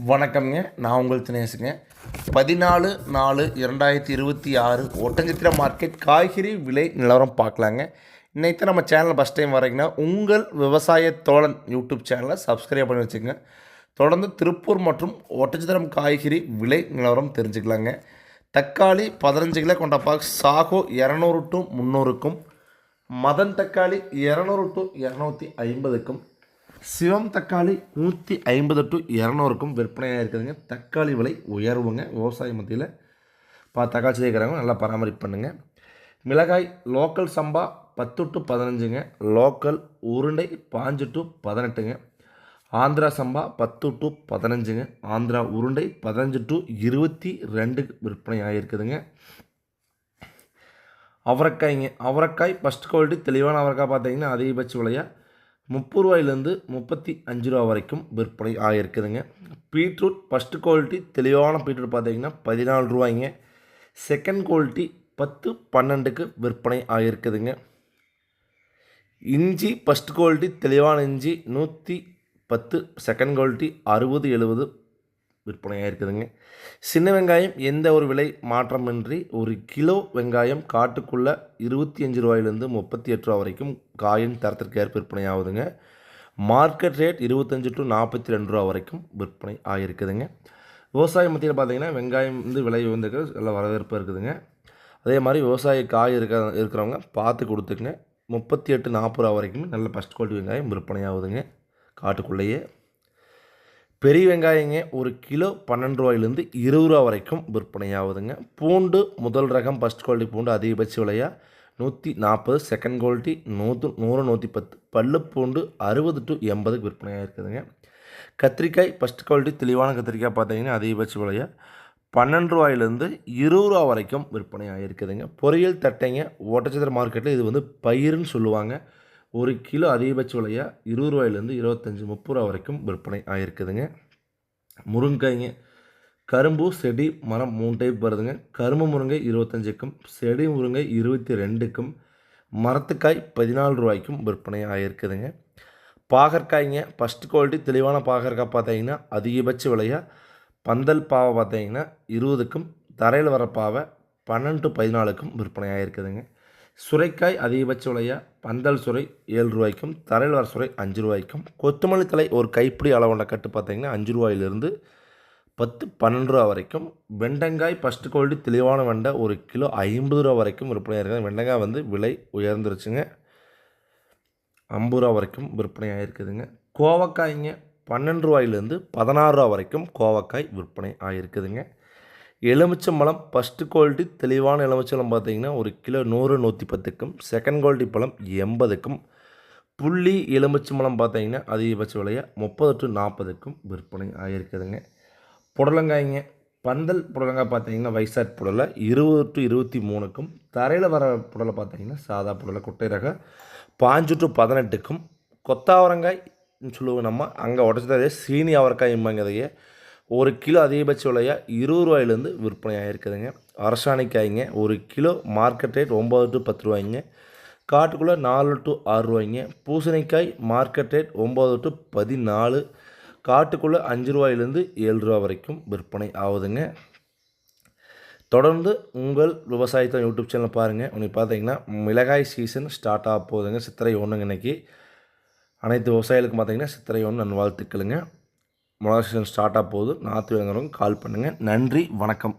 வணக்கம்ங்க. நான் உங்கள் தினேஷுங்க. 14/4/2026 ஒட்டஞ்சத்திரம் மார்க்கெட் காய்கறி விலை நிலவரம் பார்க்கலாங்க. இன்னைக்கு நம்ம சேனல் ஃபஸ்ட் டைம் வரீங்கன்னா உங்கள் விவசாய தோழன் யூடியூப் சேனலை சப்ஸ்கிரைப் பண்ணி வச்சுக்கோங்க. தொடர்ந்து திருப்பூர் மற்றும் ஒட்டஞ்சத்திரம் காய்கறி விலை நிலவரம் தெரிஞ்சுக்கலாங்க. தக்காளி 15 கிலோ கொண்ட பாக்ஸ் சாகோ 200 to 300க்கும், மதன் தக்காளி 200 to 250க்கும், சிவம் தக்காளி 150 to 200க்கும் விற்பனையாக இருக்குதுங்க. தக்காளி விலை உயர்வுங்க. விவசாய மத்தியில் தக்காளி செய்கிறாங்க, நல்லா பராமரிப்பு பண்ணுங்கள். மிளகாய் லோக்கல் சம்பா 10 to 15ங்க, லோக்கல் உருண்டை 5 to 18ங்க, Andhra Samba 10 to 15ங்க, Andhra உருண்டை 15 to 22 விற்பனையாக இருக்குதுங்க. அவரைக்காய் ஃபஸ்ட் குவாலிட்டி தெளிவான அவரைக்காய் பார்த்தீங்கன்னா அதிகபட்ச விலையாக 30 ரூபாயிலேருந்து 35 ரூபா வரைக்கும் விற்பனை ஆகிருக்குதுங்க. பீட்ரூட் ஃபஸ்ட் குவாலிட்டி தெளிவான பீட்ரூட் பார்த்தீங்கன்னா 14 ரூபாய்ங்க. செகண்ட் குவாலிட்டி 10-12க்கு விற்பனை ஆகிருக்குதுங்க. இஞ்சி ஃபஸ்ட் குவாலிட்டி தெளிவான இஞ்சி 110, செகண்ட் குவாலிட்டி 60-70 விற்பனையாக இருக்குதுங்க. சின்ன வெங்காயம் எந்த ஒரு விலை மாற்றமின்றி 1 கிலோ வெங்காயம் காட்டுக்குள்ளே 25 ரூபாயிலேருந்து 38 ரூபா வரைக்கும் காயின் தரத்திற்கு ஏற்ப விற்பனை ஆகுதுங்க. மார்க்கெட் ரேட் 25 to 42 ரூபா வரைக்கும் விற்பனை ஆகிருக்குதுங்க. விவசாய மத்தியில் பார்த்திங்கன்னா வெங்காயம் விலை வந்துருக்கு, நல்ல வரவேற்பு இருக்குதுங்க. அதே மாதிரி விவசாய காய் இருக்கிறவங்க பார்த்து கொடுத்துக்குங்க. 38-40 ரூபா வரைக்கும் நல்ல ஃபஸ்ட் குவாலிட்டி வெங்காயம் விற்பனை ஆகுதுங்க காட்டுக்குள்ளேயே. பெரிய வெங்காயங்க 1 கிலோ 12 ரூபாயிலேருந்து 20 ரூபா வரைக்கும் விற்பனை ஆகுதுங்க. பூண்டு முதல் ரகம் ஃபஸ்ட் குவாலிட்டி பூண்டு அதிகபட்ச விலையாக 140, செகண்ட் குவாலிட்டி 100-110, பல்லு பூண்டு 60 to 80 விற்பனையாக இருக்குதுங்க. கத்திரிக்காய் ஃபஸ்ட் குவாலிட்டி தெளிவான கத்திரிக்காய் பார்த்தீங்கன்னா அதிகபட்ச விலையாக 12 ரூபாயிலேருந்து 20 ரூபா வரைக்கும் விற்பனை ஆகிருக்குதுங்க. பொரியல் தட்டைங்க ஒட்டச்சத்திர மார்க்கெட்டில் இது பயிருன்னு சொல்லுவாங்க. 1 கிலோ அதிகபட்ச விலையாக 20 ரூபாயிலேருந்து 25-30 ரூபா வரைக்கும் விற்பனை ஆகிருக்குதுங்க. முருங்கைங்க கரும்பு செடி மரம் 3 டைப் வருதுங்க. கரும்பு முருங்கை 25க்கும், செடி முருங்கை 22க்கும், மரத்துக்காய் 14 ரூபாய்க்கும் விற்பனை ஆகிருக்குதுங்க. பாகற்காய்ங்க ஃபஸ்ட் குவாலிட்டி தெளிவான பாகற்காய் பார்த்தீங்கன்னா அதிகபட்ச விலையாக பந்தல் பாவை பார்த்தீங்கன்னா 20க்கும், தரையில் வர பாவை 12 to 14க்கும் விற்பனை ஆகிருக்குதுங்க. சுரைக்காய் அதிகபட்ச விலையாக பந்தல் சுரை 7 ரூபாய்க்கும், தரையில் வர சுரை 5 ரூபாய்க்கும், கொத்தமல்லி தலை ஒரு கைப்பிடி அளவுள்ள கட்டு பார்த்திங்கன்னா 5 ரூபாயிலிருந்து 10-12 ரூபா வரைக்கும். வெண்டங்காய் ஃபஸ்ட் குவாலிட்டி தெளிவான வெண்டை 1 கிலோ 50 ரூபா வரைக்கும் விற்பனையாக இருக்குது. வெண்டங்காய் விலை உயர்ந்துருச்சுங்க, 50 ரூபா வரைக்கும் விற்பனை ஆகிருக்குதுங்க. கோவக்காய்ங்க 12 ரூபாயிலேருந்து 16 ரூபா வரைக்கும் கோவக்காய் விற்பனை ஆகிருக்குதுங்க. எலுமிச்சம்பழம் ஃபஸ்ட்டு குவாலிட்டி தெளிவான எலுமிச்சம்பழம் பார்த்திங்கன்னா 1 கிலோ 100-110க்கும், செகண்ட் குவாலிட்டி பழம் 80க்கும், புள்ளி எலுமிச்சம்பழம் பார்த்திங்கன்னா அதிகபட்ச விலையாக 30 to 40க்கும் விற்பனை ஆகிருக்குதுங்க. புடலங்காய்ங்க பந்தல் புடலங்காய் பார்த்திங்கன்னா வைசாட் புடலை 20 to 23க்கும், தரையில் வர புடலை பார்த்திங்கன்னா சாதா புடலை குட்டை ரக 5 to 18க்கும், கொத்தாவரங்காய் சொல்லுவோம் நம்ம அங்கே உடச்சதே சீனி அவரைக்காய்ங்கிறதையே 1 கிலோ அதிகபட்ச விலையாக 20 ரூபாயிலேருந்து விற்பனை ஆகிருக்குதுங்க. அரசாணிக்காய்ங்க 1 கிலோ மார்க்கெட் ரேட் 9 to 10 ரூபாய்ங்க, காட்டுக்குள்ளே 4 to 6 ரூபாய்ங்க. பூசணிக்காய் மார்க்கெட் ரேட் 9 to 14, காட்டுக்குள்ளே 5 ரூபாயிலேருந்து 7 ரூபா வரைக்கும் விற்பனை ஆகுதுங்க. தொடர்ந்து உங்கள் விவசாயத்தை யூடியூப் சேனல் பாருங்கள். உங்களுக்கு பார்த்தீங்கன்னா மிளகாய் சீசன் ஸ்டார்ட் ஆக போகுதுங்க. சித்திரை 1 இன்றைக்கி அனைத்து விவசாயிகளுக்கும் பார்த்தீங்கன்னா சித்திரை 1 நல்வாழ்த்துக்களுங்க. மிளகாய் சீசன் ஸ்டார்ட் ஆக போகுது. நாற்று வாங்குறவங்க கால் பண்ணுங்கள். நன்றி, வணக்கம்.